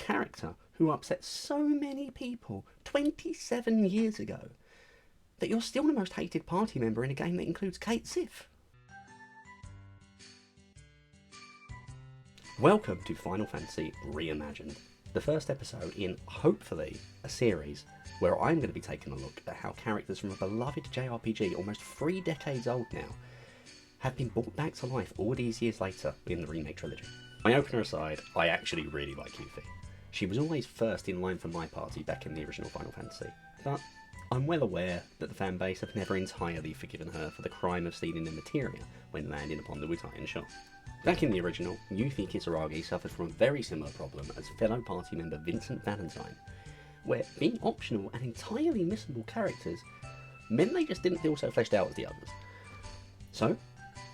character who upset so many people 27 years ago that you're still the most hated party member in a game that includes Kate Sif. Welcome to Final Fantasy Reimagined, the first episode in, hopefully, a series where I'm going to be taking a look at how characters from a beloved JRPG, almost 3 decades old now, have been brought back to life all these years later in the Remake trilogy. My opener aside, I actually really like Yuffie. She was always first in line for my party back in the original Final Fantasy, but I'm well aware that the fanbase have never entirely forgiven her for the crime of stealing the materia when landing upon the Wutaian shore. Back in the original, Yuffie Kisaragi suffered from a very similar problem as fellow party member Vincent Valentine, where being optional and entirely missable characters meant they just didn't feel so fleshed out as the others. So,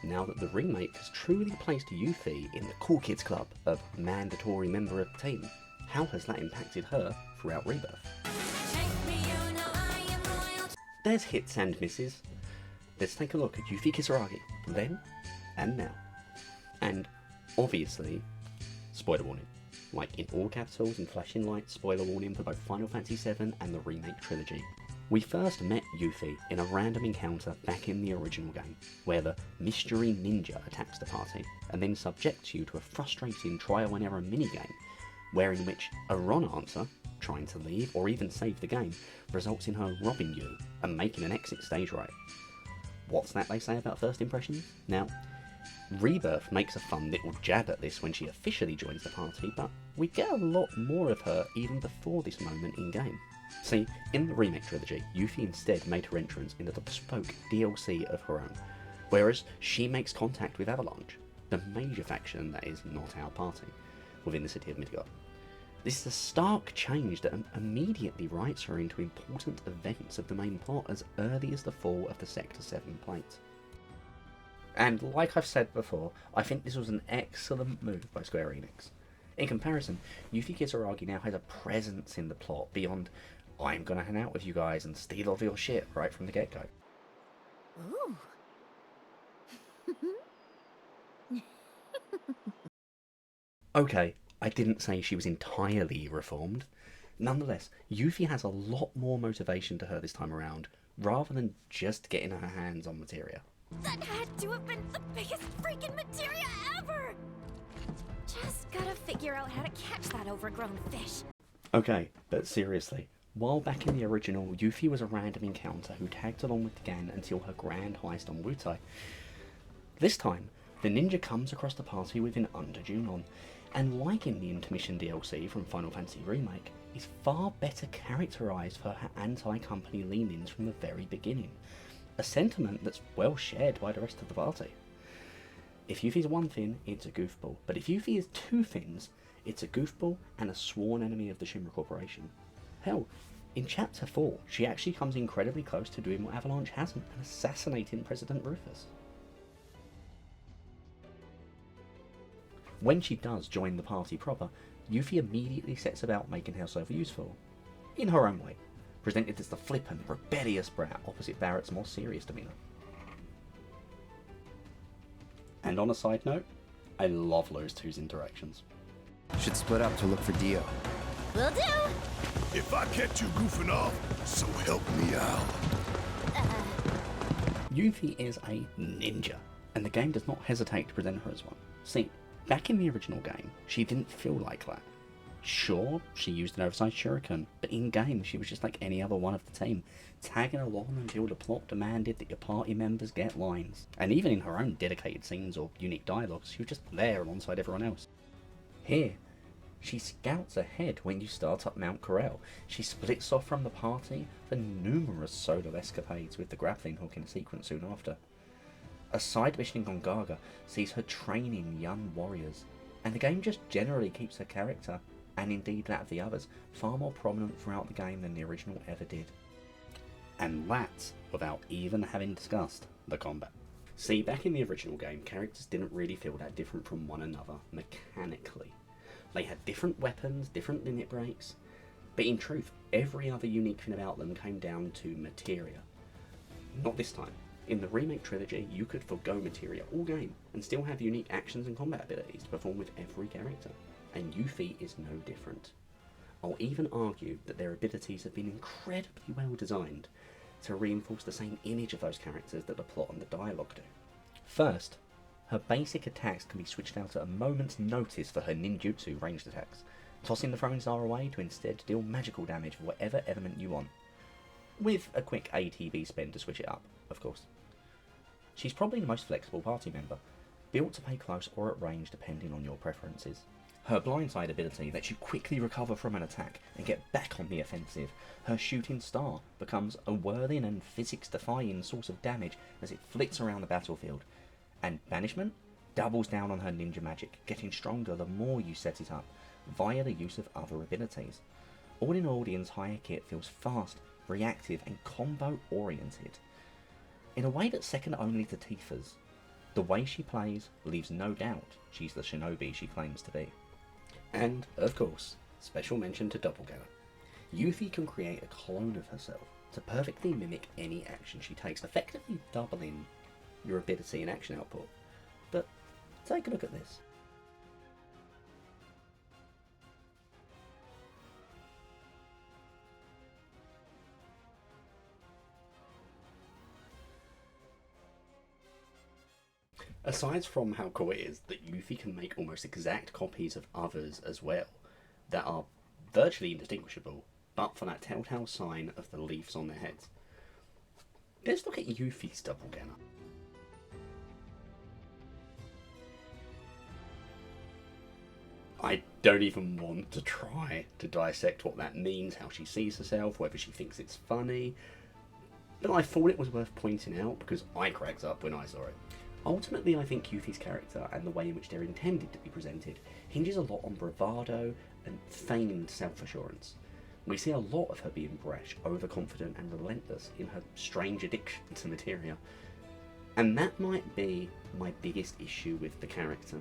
now that the remake has truly placed Yuffie in the cool kids club of mandatory member of the team, how has that impacted her throughout Rebirth? There's hits and misses. Let's take a look at Yuffie Kisaragi, then and now. And, obviously, spoiler warning. Like in all capitals and flashing lights, spoiler warning for both Final Fantasy VII and the Remake trilogy. We first met Yuffie in a random encounter back in the original game, where the mystery ninja attacks the party, and then subjects you to a frustrating trial and error minigame, where in which a wrong answer, trying to leave or even save the game, results in her robbing you and making an exit stage right. What's that they say about first impressions? Now, Rebirth makes a fun little jab at this when she officially joins the party, but we get a lot more of her even before this moment in game. See, in the Remake trilogy, Yuffie instead made her entrance into the bespoke DLC of her own, whereas she makes contact with Avalanche, the major faction that is not our party, within the city of Midgard. This is a stark change that immediately writes her into important events of the main plot as early as the fall of the Sector 7 plate. And like I've said before, I think this was an excellent move by Square Enix. In comparison, Yuffie Kisaragi now has a presence in the plot beyond, I'm gonna hang out with you guys and steal all of your shit right from the get-go. Ooh. Okay, I didn't say she was entirely reformed. Nonetheless, Yuffie has a lot more motivation to her this time around, rather than just getting her hands on materia. That had to have been the biggest freaking materia ever! Just gotta figure out how to catch that overgrown fish. Okay, but seriously, while back in the original, Yuffie was a random encounter who tagged along with the gang until her grand heist on Wutai. This time, the ninja comes across the party with an under Junon, and like in the intermission DLC from Final Fantasy Remake, is far better characterised for her anti-company leanings from the very beginning. A sentiment that's well shared by the rest of the party. If Yuffie's one thing, it's a goofball, but if Yuffie is 2 things, it's a goofball and a sworn enemy of the Shinra Corporation. Hell, in Chapter 4, she actually comes incredibly close to doing what Avalanche hasn't and assassinating President Rufus. When she does join the party proper, Yuffie immediately sets about making herself useful, in her own way, presented as the flippant, rebellious brat opposite Barrett's more serious demeanour. And on a side note, I love those two's interactions. Should split up to look for Dio. Will do! If I catch you goofing off, so help me out. Yuffie is a ninja, and the game does not hesitate to present her as one. See, back in the original game, she didn't feel like that. Sure, she used an oversized shuriken, but in-game she was just like any other one of the team, tagging along until the plot demanded that your party members get lines. And even in her own dedicated scenes or unique dialogues, she was just there alongside everyone else. Here, she scouts ahead when you start up Mount Corel. She splits off from the party for numerous solo escapades with the grappling hook in a sequence soon after. A side mission on Gaga sees her training young warriors, and the game just generally keeps her character, and indeed that of the others, far more prominent throughout the game than the original ever did. And that's without even having discussed the combat. See, back in the original game, characters didn't really feel that different from one another mechanically. They had different weapons, different limit breaks, but in truth, every other unique thing about them came down to materia. Not this time. In the Remake trilogy, you could forgo materia all game and still have unique actions and combat abilities to perform with every character. and Yuffie is no different. I'll even argue that their abilities have been incredibly well designed to reinforce the same image of those characters that the plot and the dialogue do. First, her basic attacks can be switched out at a moment's notice for her ninjutsu ranged attacks, tossing the throwing star away to instead deal magical damage for whatever element you want, with a quick ATB spin to switch it up, of course. She's probably the most flexible party member, built to play close or at range depending on your preferences. Her blindside ability lets you quickly recover from an attack and get back on the offensive. Her shooting star becomes a whirling and physics-defying source of damage as it flits around the battlefield. And Banishment doubles down on her ninja magic, getting stronger the more you set it up, via the use of other abilities. All in all, the entire kit feels fast, reactive and combo-oriented, in a way that's second only to Tifa's. The way she plays leaves no doubt she's the shinobi she claims to be. And, of course, special mention to Doppelganger. Yuffie can create a clone of herself to perfectly mimic any action she takes, effectively doubling your ability and action output. But take a look at this. Aside from how cool it is that Yuffie can make almost exact copies of others as well, that are virtually indistinguishable, but for that telltale sign of the leaves on their heads. Let's look at Yuffie's doppelganger. I don't even want to try to dissect what that means, how she sees herself, whether she thinks it's funny, but I thought it was worth pointing out because I cracked up when I saw it. Ultimately, I think Yuffie's character and the way in which they're intended to be presented hinges a lot on bravado and feigned self-assurance. We see a lot of her being brash, overconfident and relentless in her strange addiction to materia. And that might be my biggest issue with the character.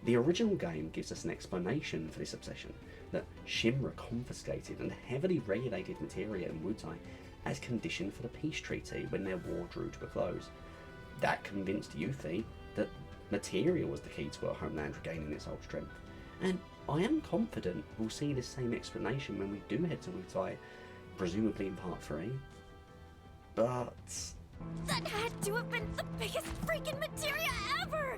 The original game gives us an explanation for this obsession, that Shinra confiscated and heavily regulated materia in Wutai as condition for the peace treaty when their war drew to a close. That convinced Yuffie that materia was the key to her homeland regaining its old strength. And I am confident we'll see this same explanation when we do head to Wutai, presumably in part 3. But That had to have been the biggest freaking materia ever!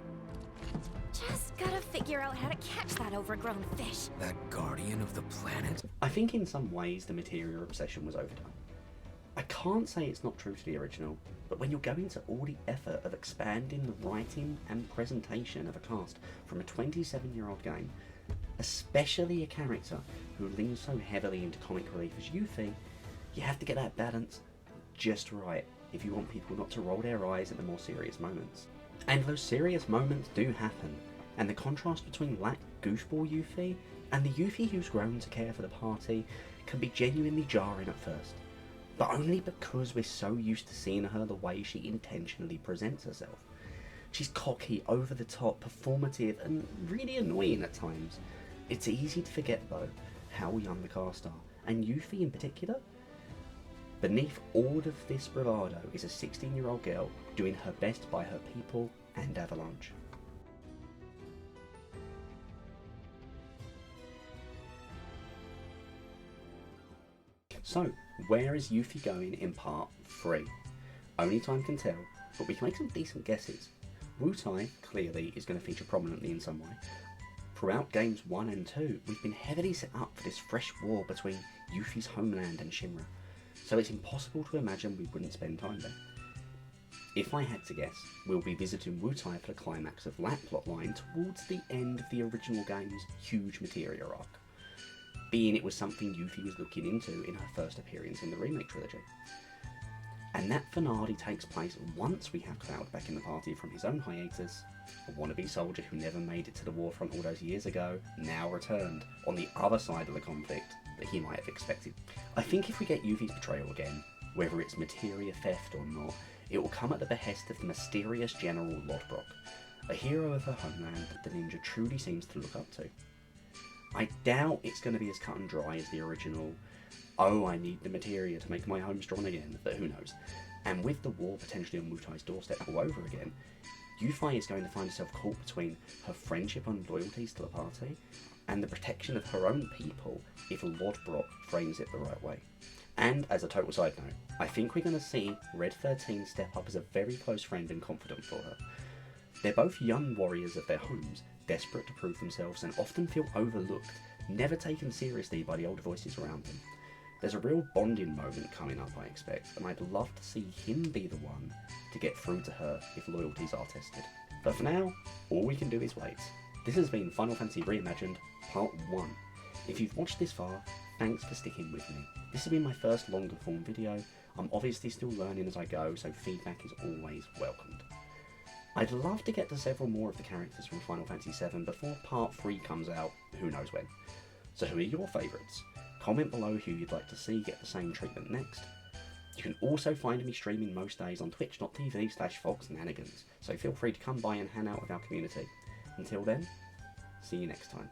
Just gotta figure out how to catch that overgrown fish. That guardian of the planet? I think in some ways the materia obsession was overdone. I can't say it's not true to the original, but when you're going to all the effort of expanding the writing and presentation of a cast from a 27-year-old game, especially a character who leans so heavily into comic relief as Yuffie, you have to get that balance just right if you want people not to roll their eyes at the more serious moments. And those serious moments do happen, and the contrast between lack goofball Yuffie and the Yuffie who's grown to care for the party can be genuinely jarring at first. But only because we're so used to seeing her the way she intentionally presents herself. She's cocky, over the top, performative, and really annoying at times. It's easy to forget, though, how young the cast are, and Yuffie in particular. Beneath all of this bravado is a 16-year-old girl doing her best by her people and Avalanche. So, where is Yuffie going in part 3? Only time can tell, but we can make some decent guesses. Wutai, clearly, is going to feature prominently in some way. Throughout games 1 and 2, we've been heavily set up for this fresh war between Yuffie's homeland and Shinra, so it's impossible to imagine we wouldn't spend time there. If I had to guess, we'll be visiting Wutai for the climax of that plotline towards the end of the original game's huge materia arc, being it was something Yuffie was looking into in her first appearance in the Remake trilogy. And that finale takes place once we have Cloud back in the party from his own hiatus, a wannabe soldier who never made it to the warfront all those years ago, now returned on the other side of the conflict that he might have expected. I think if we get Yuffie's betrayal again, whether it's materia theft or not, it will come at the behest of the mysterious General Lodbrok, a hero of her homeland that the ninja truly seems to look up to. I doubt it's going to be as cut and dry as the original, oh, I need the materia to make my home strong again, but who knows. And with the war potentially on Wutai's doorstep all over again, Yuffie is going to find herself caught between her friendship and loyalties to the party, and the protection of her own people if Lodbrok frames it the right way. And as a total side note, I think we're going to see Red 13 step up as a very close friend and confidant for her. They're both young warriors of their homes, desperate to prove themselves and often feel overlooked, never taken seriously by the older voices around them. There's a real bonding moment coming up, I expect, and I'd love to see him be the one to get through to her if loyalties are tested. But for now, all we can do is wait. This has been Final Fantasy Reimagined, Part 1. If you've watched this far, thanks for sticking with me. This has been my first longer form video. I'm obviously still learning as I go, so feedback is always welcomed. I'd love to get to several more of the characters from Final Fantasy VII before Part 3 comes out, who knows when. So who are your favourites? Comment below who you'd like to see get the same treatment next. You can also find me streaming most days on twitch.tv/fogsnanigans, so feel free to come by and hang out with our community. Until then, see you next time.